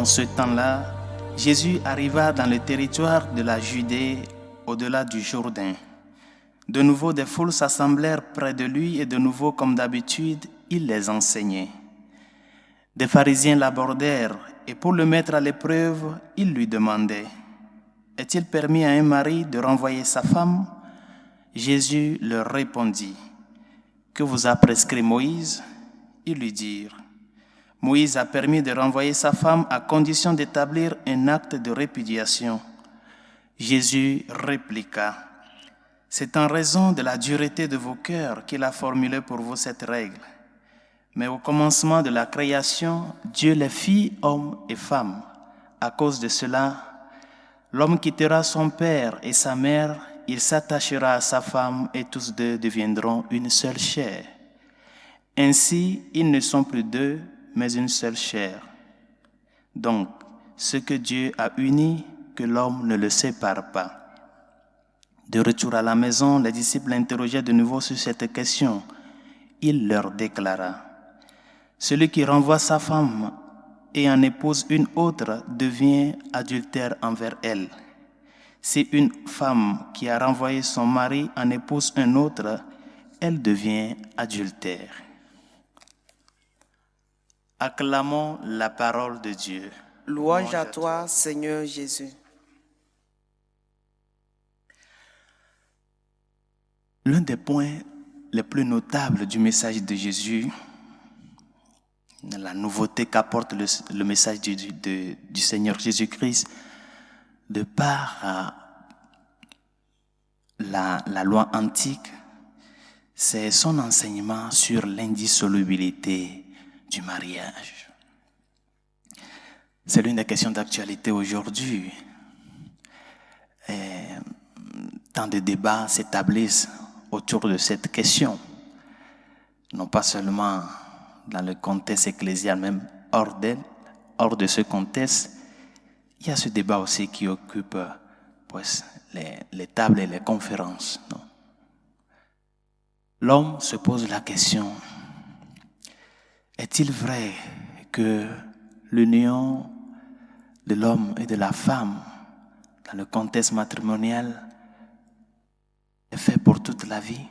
En ce temps-là, Jésus arriva dans le territoire de la Judée, au-delà du Jourdain. De nouveau, des foules s'assemblèrent près de lui et de nouveau, comme d'habitude, il les enseignait. Des pharisiens l'abordèrent et pour le mettre à l'épreuve, ils lui demandaient « Est-il permis à un mari de renvoyer sa femme ?» Jésus leur répondit « Que vous a prescrit Moïse ?» Ils lui dirent « Moïse a permis de renvoyer sa femme à condition d'établir un acte de répudiation. » Jésus répliqua « C'est en raison de la dureté de vos cœurs qu'il a formulé pour vous cette règle. Mais au commencement de la création, Dieu les fit hommes et femmes. À cause de cela, l'homme quittera son père et sa mère, il s'attachera à sa femme et tous deux deviendront une seule chair. Ainsi, ils ne sont plus deux, mais une seule chair. Donc, ce que Dieu a uni, que l'homme ne le sépare pas. » De retour à la maison, les disciples l'interrogeaient de nouveau sur cette question. Il leur déclara « Celui qui renvoie sa femme et en épouse une autre devient adultère envers elle. Si une femme qui a renvoyé son mari en épouse un autre, elle devient adultère. » Acclamons la parole de Dieu. Louange à toi, Seigneur Jésus. L'un des points les plus notables du message de Jésus, la nouveauté qu'apporte le message du Seigneur Jésus-Christ, de par la loi antique, c'est son enseignement sur l'indissolubilité du mariage. C'est l'une des questions d'actualité aujourd'hui. Tant de débats s'établissent autour de cette question, non pas seulement dans le contexte ecclésial, même hors de ce contexte. Il y a ce débat aussi qui occupe les tables et les conférences. Non? L'homme se pose la question, est-il vrai que l'union de l'homme et de la femme dans le contexte matrimonial est faite pour toute la vie?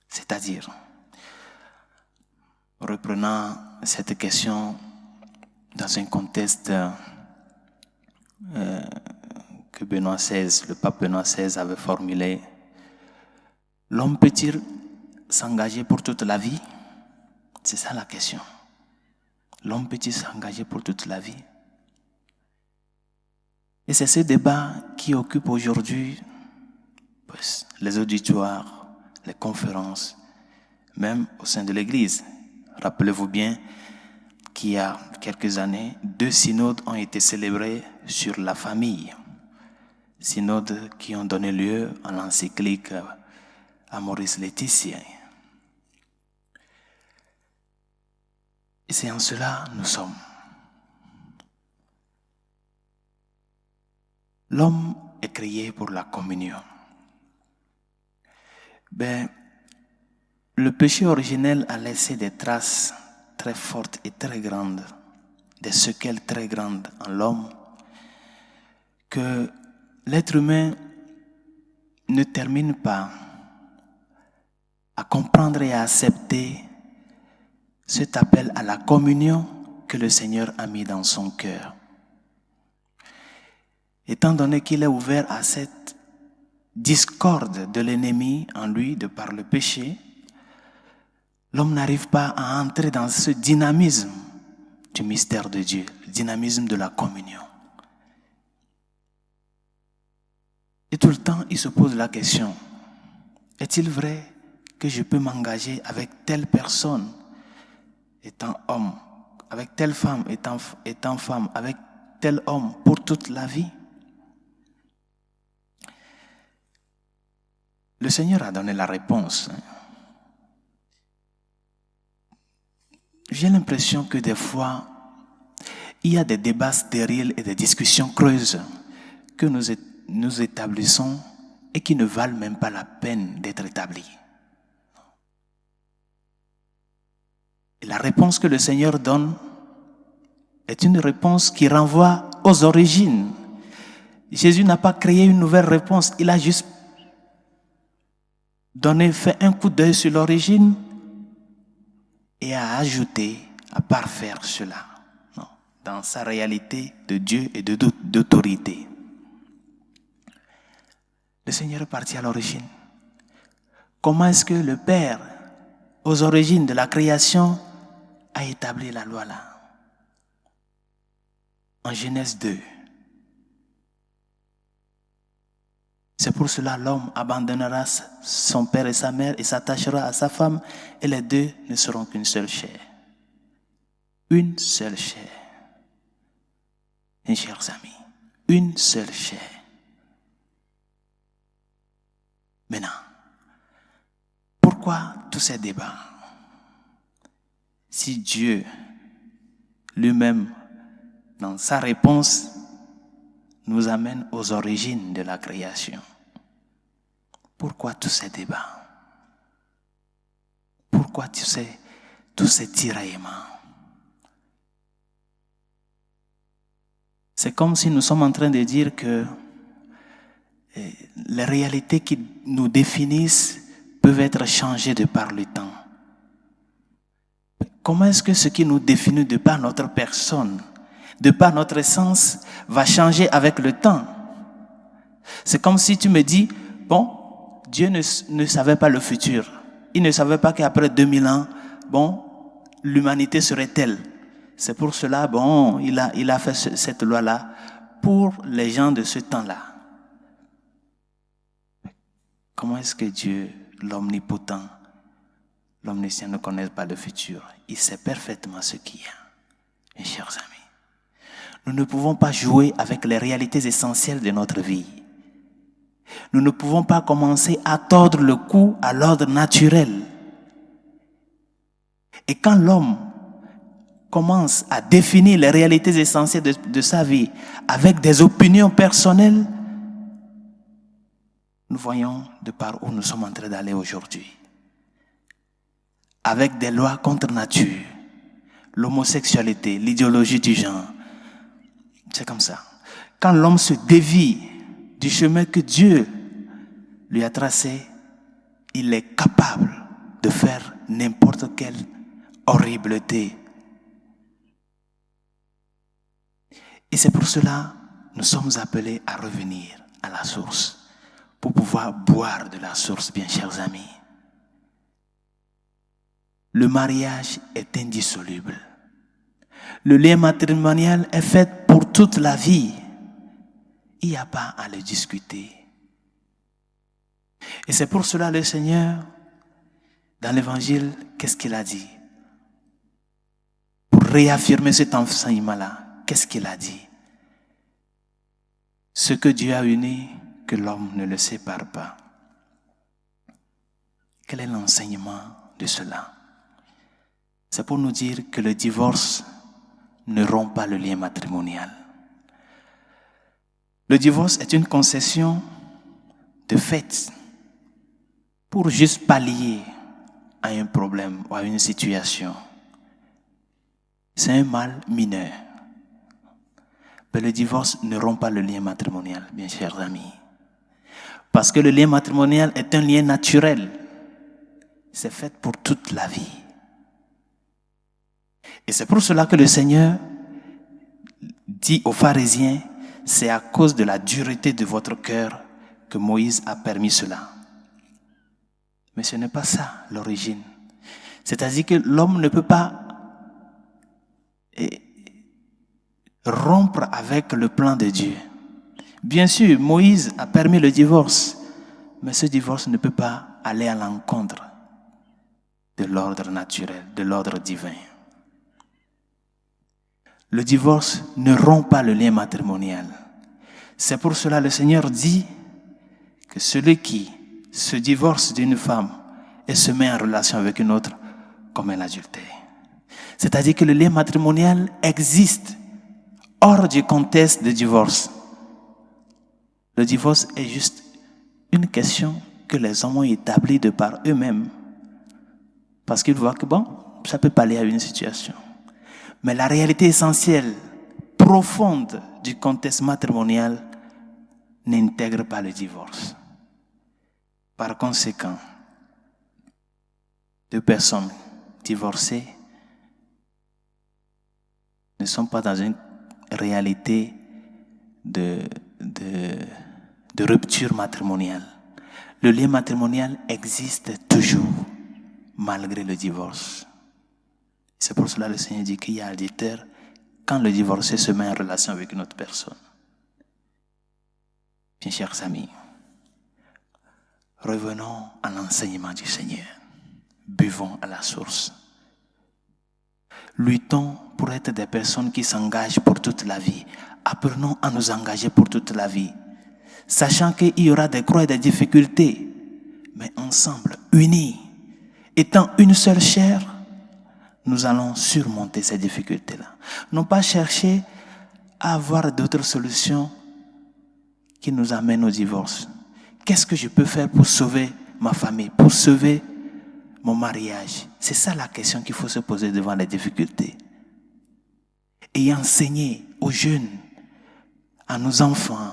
C'est-à-dire, reprenant cette question dans un contexte que le pape Benoît XVI avait formulé, l'homme peut-il s'engager pour toute la vie? C'est ça la question. L'homme peut-il s'engager pour toute la vie? Et c'est ce débat qui occupe aujourd'hui les auditoires, les conférences, même au sein de l'Église. Rappelez-vous bien qu'il y a quelques années, 2 synodes ont été célébrés sur la famille. Synodes qui ont donné lieu à l'encyclique Amoris Laetitia. Et c'est en cela nous sommes. L'homme est créé pour la communion. Le péché originel a laissé des traces très fortes et très grandes, des séquelles très grandes en l'homme, que l'être humain ne termine pas à comprendre et à accepter cet appel à la communion que le Seigneur a mis dans son cœur. Étant donné qu'il est ouvert à cette discorde de l'ennemi en lui de par le péché, l'homme n'arrive pas à entrer dans ce dynamisme du mystère de Dieu, le dynamisme de la communion. Et tout le temps, il se pose la question, est-il vrai que je peux m'engager avec telle personne étant homme, avec telle femme étant femme, avec tel homme pour toute la vie? Le Seigneur a donné la réponse. J'ai l'impression que des fois, il y a des débats stériles et des discussions creuses que nous établissons et qui ne valent même pas la peine d'être établis. Et la réponse que le Seigneur donne est une réponse qui renvoie aux origines. Jésus n'a pas créé une nouvelle réponse, il a juste fait un coup d'œil sur l'origine et a ajouté, à parfaire cela, non, dans sa réalité de Dieu et d'autorité. Le Seigneur est parti à l'origine. Comment est-ce que le Père, aux origines de la création, a établi la loi là? En Genèse 2. C'est pour cela que l'homme abandonnera son père et sa mère et s'attachera à sa femme et les deux ne seront qu'une seule chair. Une seule chair. Mes chers amis, une seule chair. Maintenant, pourquoi tous ces débats? Si Dieu lui-même, dans sa réponse, nous amène aux origines de la création. Pourquoi tous ces débats? Pourquoi tous ces tiraillements? C'est comme si nous sommes en train de dire que les réalités qui nous définissent peuvent être changées de par le temps. Comment est-ce que ce qui nous définit de par notre personne, de par notre essence, va changer avec le temps? C'est comme si tu me dis, bon, Dieu ne savait pas le futur. Il ne savait pas qu'après 2000 ans, bon, l'humanité serait telle. C'est pour cela, bon, il a fait cette loi-là pour les gens de ce temps-là. Comment est-ce que Dieu, l'omnipotent, l'omniscient ne connaît pas le futur? Il sait parfaitement ce qu'il y a, mes chers amis. Nous ne pouvons pas jouer avec les réalités essentielles de notre vie. Nous ne pouvons pas commencer à tordre le cou à l'ordre naturel. Et quand l'homme commence à définir les réalités essentielles de sa vie avec des opinions personnelles, nous voyons de par où nous sommes en train d'aller aujourd'hui. Avec des lois contre nature, l'homosexualité, l'idéologie du genre. C'est comme ça. Quand l'homme se dévie du chemin que Dieu lui a tracé, il est capable de faire n'importe quelle horribleté. Et c'est pour cela que nous sommes appelés à revenir à la source, pour pouvoir boire de la source, bien chers amis. Le mariage est indissoluble. Le lien matrimonial est fait pour toute la vie. Il n'y a pas à le discuter. Et c'est pour cela le Seigneur, dans l'Évangile, qu'est-ce qu'il a dit? Pour réaffirmer cet enseignement-là, qu'est-ce qu'il a dit? Ce que Dieu a uni, que l'homme ne le sépare pas. Quel est l'enseignement de cela? C'est pour nous dire que le divorce ne rompt pas le lien matrimonial. Le divorce est une concession de fait pour juste pallier à un problème ou à une situation. C'est un mal mineur. Mais le divorce ne rompt pas le lien matrimonial, bien chers amis. Parce que le lien matrimonial est un lien naturel. C'est fait pour toute la vie. Et c'est pour cela que le Seigneur dit aux pharisiens, c'est à cause de la dureté de votre cœur que Moïse a permis cela. Mais ce n'est pas ça l'origine. C'est-à-dire que l'homme ne peut pas rompre avec le plan de Dieu. Bien sûr, Moïse a permis le divorce, mais ce divorce ne peut pas aller à l'encontre de l'ordre naturel, de l'ordre divin. Le divorce ne rompt pas le lien matrimonial. C'est pour cela que le Seigneur dit que celui qui se divorce d'une femme et se met en relation avec une autre comme un adultère. C'est-à-dire que le lien matrimonial existe hors du contexte de divorce. Le divorce est juste une question que les hommes ont établie de par eux-mêmes. Parce qu'ils voient que bon, ça peut pas aller à une situation. Mais la réalité essentielle, profonde du contexte matrimonial n'intègre pas le divorce. Par conséquent, 2 personnes divorcées ne sont pas dans une réalité de rupture matrimoniale. Le lien matrimonial existe toujours, malgré le divorce. C'est pour cela que le Seigneur dit qu'il y a adultère quand le divorcé se met en relation avec une autre personne. Bien chers amis, revenons à l'enseignement du Seigneur. Buvons à la source. Luttons pour être des personnes qui s'engagent pour toute la vie. Apprenons à nous engager pour toute la vie. Sachant qu'il y aura des croix et des difficultés, mais ensemble, unis, étant une seule chair, nous allons surmonter ces difficultés-là. Non pas chercher à avoir d'autres solutions qui nous amènent au divorce. Qu'est-ce que je peux faire pour sauver ma famille, pour sauver mon mariage? C'est ça la question qu'il faut se poser devant les difficultés. Et enseigner aux jeunes, à nos enfants,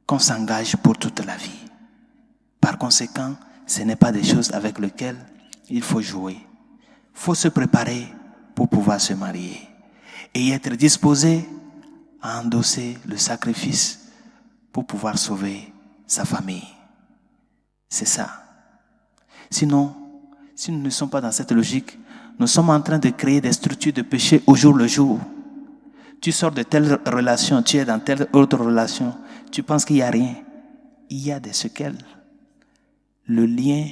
qu'on s'engage pour toute la vie. Par conséquent, ce n'est pas des choses avec lesquelles il faut jouer. Il faut se préparer pour pouvoir se marier et être disposé à endosser le sacrifice pour pouvoir sauver sa famille. C'est ça. Sinon, si nous ne sommes pas dans cette logique, nous sommes en train de créer des structures de péché au jour le jour. Tu sors de telle relation, tu es dans telle autre relation, tu penses qu'il n'y a rien. Il y a des séquelles. Le lien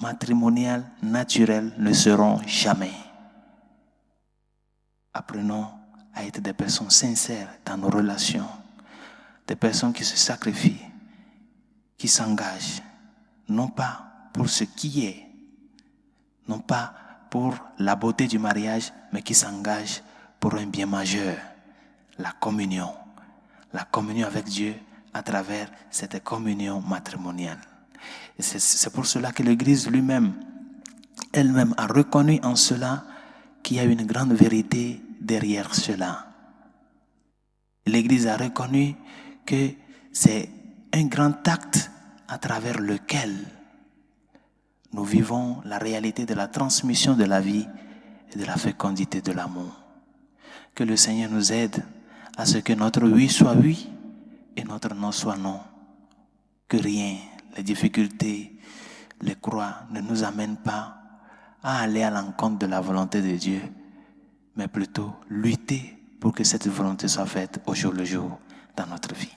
matrimonial naturel ne seront jamais. Apprenons à être des personnes sincères dans nos relations, des personnes qui se sacrifient, qui s'engagent, non pas pour ce qui est, non pas pour la beauté du mariage, mais qui s'engagent pour un bien majeur, la communion avec Dieu à travers cette communion matrimoniale. Et c'est pour cela que l'Église elle-même a reconnu en cela qu'il y a une grande vérité derrière cela. L'Église a reconnu que c'est un grand acte à travers lequel nous vivons la réalité de la transmission de la vie et de la fécondité de l'amour. Que le Seigneur nous aide à ce que notre oui soit oui et notre non soit non. Que rien, les difficultés, les croix ne nous amènent pas à aller à l'encontre de la volonté de Dieu, mais plutôt lutter pour que cette volonté soit faite au jour le jour dans notre vie.